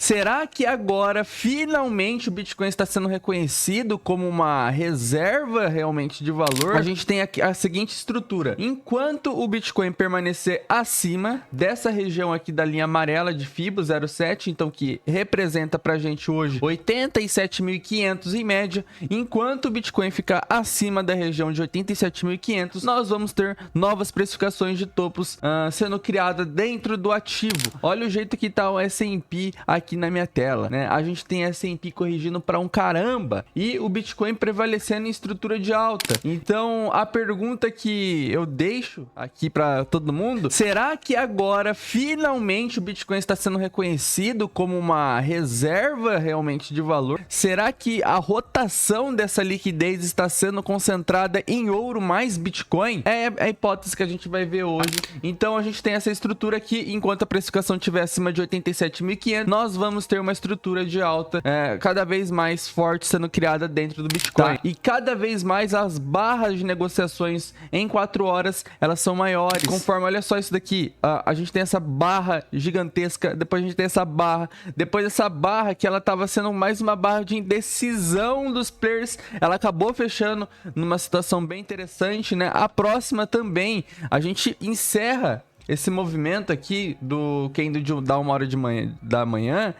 Será que agora, finalmente, o Bitcoin está sendo reconhecido como uma reserva realmente de valor? A gente tem aqui a seguinte estrutura. Enquanto o Bitcoin permanecer acima dessa região aqui da linha amarela de FIBO 0,7, então que representa pra gente hoje 87.500 em média, enquanto o Bitcoin ficar acima da região de 87.500, nós vamos ter novas precificações de topos sendo criadas dentro do ativo. Olha o jeito que tá o S&P aqui na minha tela, né? A gente tem S&P corrigindo para um caramba e o Bitcoin prevalecendo em estrutura de alta. Então, a pergunta que eu deixo aqui para todo mundo, será que agora finalmente o Bitcoin está sendo reconhecido como uma reserva realmente de valor? Será que a rotação dessa liquidez está sendo concentrada em ouro mais Bitcoin? É a hipótese que a gente vai ver hoje. Então, a gente tem essa estrutura aqui, enquanto a precificação estiver acima de 87.500, nós vamos ter uma estrutura de alta cada vez mais forte sendo criada dentro do Bitcoin. Tá. E cada vez mais as barras de negociações em 4 horas, elas são maiores. Conforme, olha só isso daqui, a gente tem essa barra gigantesca, depois a gente tem essa barra, depois essa barra que ela estava sendo mais uma barra de indecisão dos players, ela acabou fechando numa situação bem interessante, né? A próxima também, a gente encerra esse movimento aqui do candle da 1h da manhã,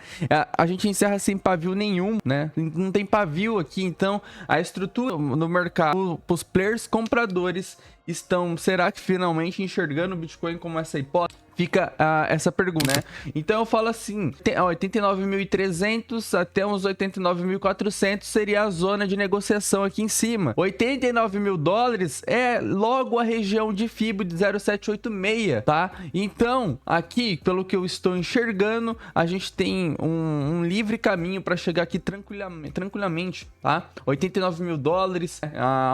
a gente encerra sem pavio nenhum, né? Não tem pavio aqui, então a estrutura no mercado, os players compradores estão, será que finalmente enxergando o Bitcoin como essa hipótese? Fica essa pergunta, né? Então eu falo assim, 89.300 até uns 89.400 seria a zona de negociação aqui em cima. 89 mil dólares é logo a região de FIBO de 0,786, tá? Então, aqui, pelo que eu estou enxergando, a gente tem um livre caminho para chegar aqui tranquilamente, tá? 89 mil dólares,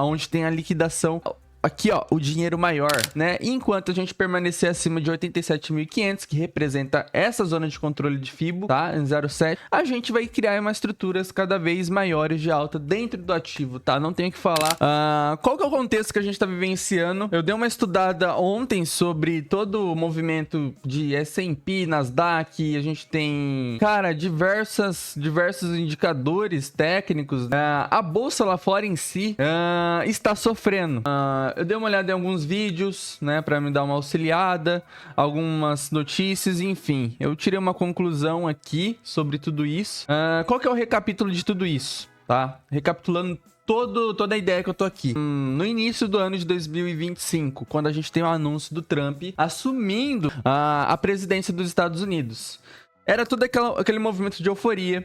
onde tem a liquidação. Aqui, ó, o dinheiro maior, né? Enquanto a gente permanecer acima de 87.500, que representa essa zona de controle de FIBO, tá? Em 0,7, a gente vai criar umas estruturas cada vez maiores de alta dentro do ativo, tá? Não tenho o que falar. Qual que é o contexto que a gente tá vivenciando? Eu dei uma estudada ontem sobre todo o movimento de S&P, Nasdaq, a gente tem, cara, diversos indicadores técnicos. A bolsa lá fora em si está sofrendo. Eu dei uma olhada em alguns vídeos, né, para me dar uma auxiliada, algumas notícias, enfim. Eu tirei uma conclusão aqui sobre tudo isso. Qual que é o recapítulo de tudo isso, tá? Recapitulando toda a ideia que eu tô aqui. No início do ano de 2025, quando a gente tem o anúncio do Trump assumindo a presidência dos Estados Unidos. Era todo aquele movimento de euforia.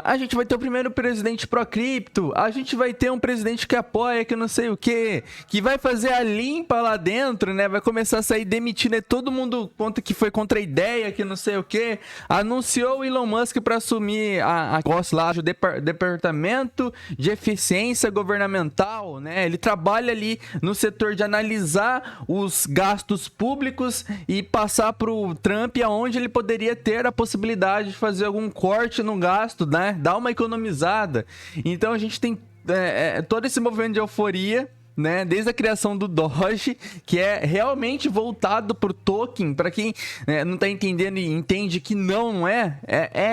A gente vai ter o primeiro presidente pró-cripto. A gente vai ter um presidente que apoia, que não sei o quê. Que vai fazer a limpa lá dentro, né? Vai começar a sair demitindo todo mundo que foi contra a ideia, que não sei o quê. Anunciou o Elon Musk para assumir o departamento de eficiência governamental, né? Ele trabalha ali no setor de analisar os gastos públicos e passar pro Trump aonde ele poderia ter a possibilidade de fazer algum corte no gasto, né? Dar uma economizada. Então a gente tem todo esse movimento de euforia, né? Desde a criação do Doge, que é realmente voltado pro token, para quem não tá entendendo e entende que não é,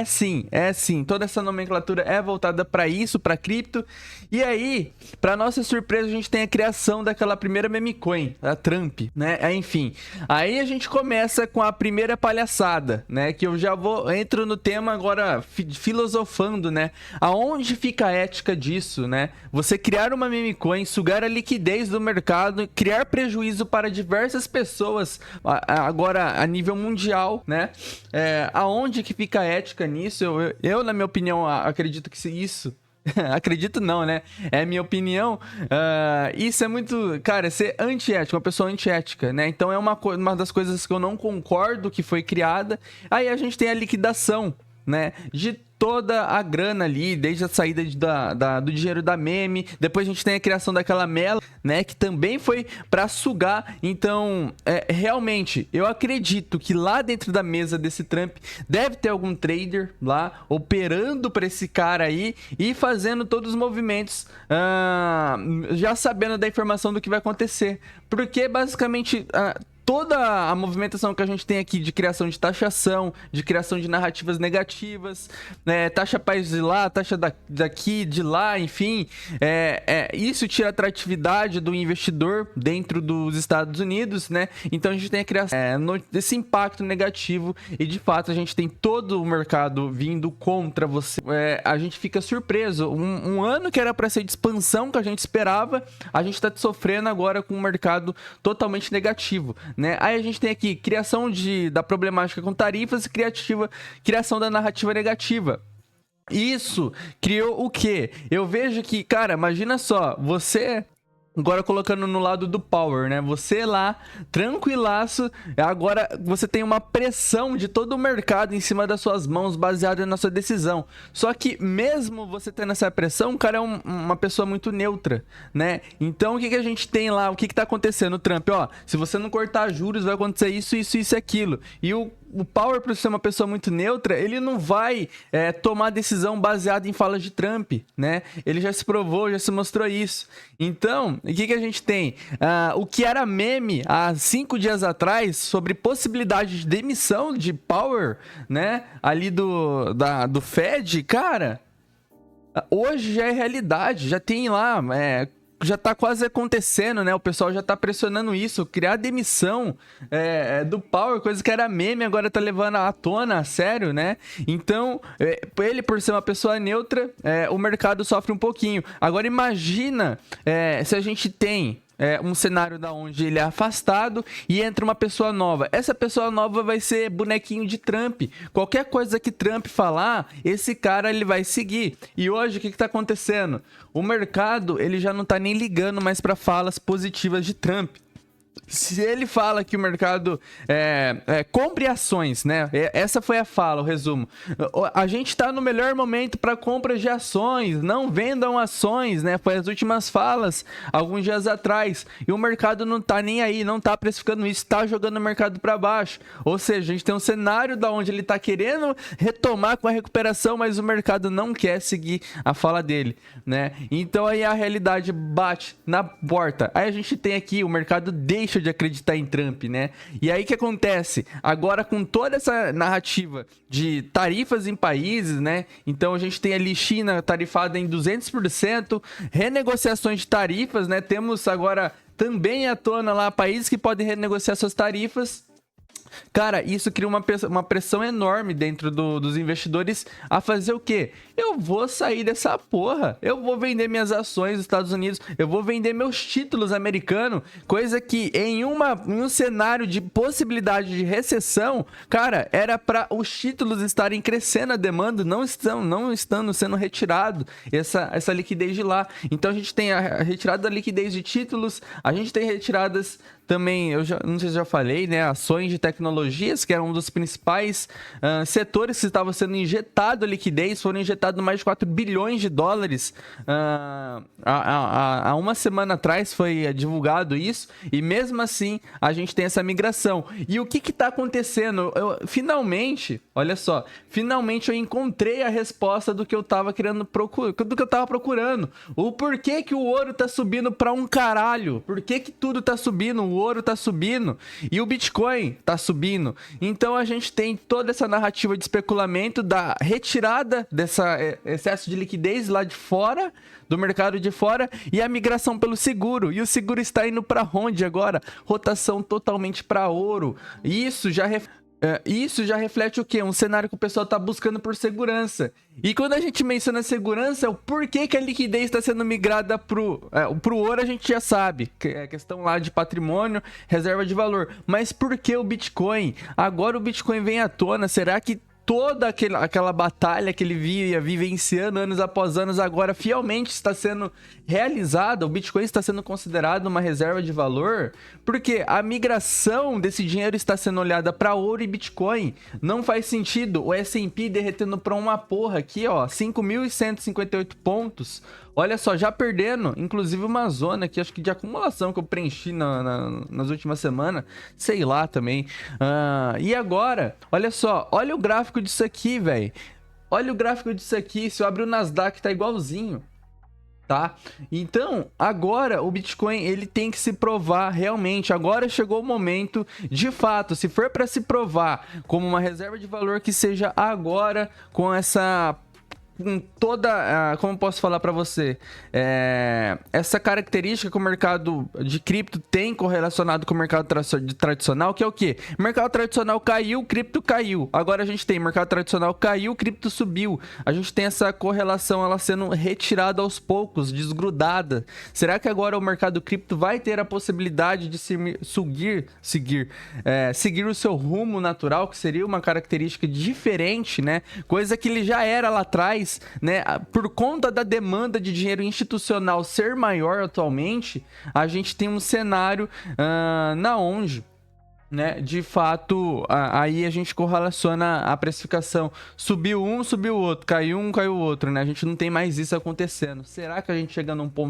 sim. Toda essa nomenclatura é voltada para isso, para cripto. E aí, para nossa surpresa, a gente tem a criação daquela primeira meme coin, a Trump, né? Enfim, aí a gente começa com a primeira palhaçada, né? Que eu já entro no tema agora filosofando, né? Aonde fica a ética disso, né? Você criar uma meme coin, sugar a liquidez do mercado, criar prejuízo para diversas pessoas, agora a nível mundial, né? Aonde que fica a ética nisso? Eu na minha opinião, acredito que isso... acredito não, né? É minha opinião. Isso é muito... Cara, ser antiético, uma pessoa antiética, né? Então é uma das coisas que eu não concordo que foi criada. Aí a gente tem a liquidação, né? De toda a grana ali, desde a saída do dinheiro da meme. Depois a gente tem a criação daquela Mela, né, que também foi para sugar. Então, realmente, eu acredito que lá dentro da mesa desse Trump deve ter algum trader lá operando para esse cara aí e fazendo todos os movimentos, já sabendo da informação do que vai acontecer. Porque basicamente toda a movimentação que a gente tem aqui de criação de taxação, de criação de narrativas negativas, né, taxa país de lá, taxa daqui, de lá, enfim, isso tira a atratividade do investidor dentro dos Estados Unidos, né? Então a gente tem a criação desse impacto negativo e de fato a gente tem todo o mercado vindo contra você. A gente fica surpreso. Um ano que era para ser de expansão que a gente esperava, a gente está sofrendo agora com um mercado totalmente negativo, né? Aí a gente tem aqui criação da problemática com tarifas e criação da narrativa negativa. Isso criou o quê? Eu vejo que, cara, imagina só, você... Agora colocando no lado do power, né? Você lá, tranquilaço, agora você tem uma pressão de todo o mercado em cima das suas mãos, baseada na sua decisão. Só que mesmo você tendo essa pressão, o cara é uma pessoa muito neutra, né? Então o que a gente tem lá? O que tá acontecendo? O Trump, ó, se você não cortar juros, vai acontecer isso, isso, isso e aquilo. E o Power, por ser uma pessoa muito neutra, ele não vai tomar decisão baseada em falas de Trump, né? Ele já se provou, já se mostrou isso. Então, o que a gente tem? O que era meme há 5 dias atrás sobre possibilidade de demissão de Power, né? Ali do Fed, cara, hoje já é realidade, já tem lá... já tá quase acontecendo, né? O pessoal já tá pressionando isso. Criar demissão do Power, coisa que era meme, agora tá levando à tona, a sério, né? Então, ele, por ser uma pessoa neutra, o mercado sofre um pouquinho. Agora, imagina se a gente tem... um cenário da onde ele é afastado e entra uma pessoa nova. Essa pessoa nova vai ser bonequinho de Trump. Qualquer coisa que Trump falar, esse cara ele vai seguir. E hoje o que está acontecendo? O mercado ele já não está nem ligando mais para falas positivas de Trump. Se ele fala que o mercado compre ações, né? Essa foi a fala, o resumo. A gente está no melhor momento para compra de ações, não vendam ações, né? Foi as últimas falas, alguns dias atrás. E o mercado não tá nem aí, não tá precificando isso, tá jogando o mercado para baixo. Ou seja, a gente tem um cenário da onde ele tá querendo retomar com a recuperação, mas o mercado não quer seguir a fala dele, né? Então aí a realidade bate na porta. Aí a gente tem aqui, o mercado deixa de acreditar em Trump, né? E aí o que acontece? Agora com toda essa narrativa de tarifas em países, né? Então a gente tem ali China tarifada em 200%, renegociações de tarifas, né? Temos agora também à tona lá países que podem renegociar suas tarifas. Cara, isso cria uma pressão enorme dentro dos investidores a fazer o quê? Eu vou sair dessa porra. Eu vou vender minhas ações dos Estados Unidos. Eu vou vender meus títulos americanos. Coisa que em um cenário de possibilidade de recessão, cara, era para os títulos estarem crescendo a demanda, não estando sendo retirado essa liquidez de lá. Então a gente tem a retirada da liquidez de títulos, a gente tem retiradas também, não sei se já falei, né? Ações de tecnologias, que era um dos principais setores que estavam sendo injetado liquidez, foram injetados mais de 4 bilhões de dólares. Há uma semana atrás foi divulgado isso, e mesmo assim a gente tem essa migração. E o que está acontecendo? Finalmente, olha só, finalmente eu encontrei a resposta do que eu estava procurando. O porquê que o ouro tá subindo para um caralho? Por que tudo tá subindo? O ouro tá subindo e o Bitcoin tá subindo. Então a gente tem toda essa narrativa de especulamento da retirada dessa excesso de liquidez lá de fora, do mercado de fora, e a migração pelo seguro. E o seguro está indo para onde agora? Rotação totalmente para ouro. Isso já reflete o quê? Um cenário que o pessoal está buscando por segurança. E quando a gente menciona segurança, o porquê que a liquidez está sendo migrada pro ouro, a gente já sabe. É questão lá de patrimônio, reserva de valor. Mas por que o Bitcoin? Agora o Bitcoin vem à tona. Será que toda aquela batalha que ele via vivenciando anos após anos agora fielmente está sendo realizada? O Bitcoin está sendo considerado uma reserva de valor? Porque a migração desse dinheiro está sendo olhada para ouro e Bitcoin. Não faz sentido o S&P derretendo para uma porra aqui, ó, 5.158 pontos. Olha só, já perdendo, inclusive uma zona aqui, acho que de acumulação que eu preenchi nas últimas semanas, sei lá também. E agora, olha só, olha o gráfico disso aqui, velho. Olha o gráfico disso aqui, se eu abrir o Nasdaq tá igualzinho. tá? Então, agora o Bitcoin ele tem que se provar realmente. Agora chegou o momento, de fato, se for para se provar como uma reserva de valor, que seja agora, com essa, com toda, como posso falar para você, essa característica que o mercado de cripto tem correlacionado com o mercado tradicional, que é o quê? O mercado tradicional caiu, cripto caiu. Agora a gente tem mercado tradicional caiu, cripto subiu. A gente tem essa correlação, ela sendo retirada aos poucos, desgrudada. Será que agora o mercado cripto vai ter a possibilidade de seguir o seu rumo natural, que seria uma característica diferente, né? Coisa que ele já era lá atrás, né? Por conta da demanda de dinheiro institucional ser maior atualmente, a gente tem um cenário na onde, né, de fato, aí a gente correlaciona a precificação. Subiu um, subiu o outro. Caiu um, caiu o outro, né? A gente não tem mais isso acontecendo. Será que a gente chega num ponto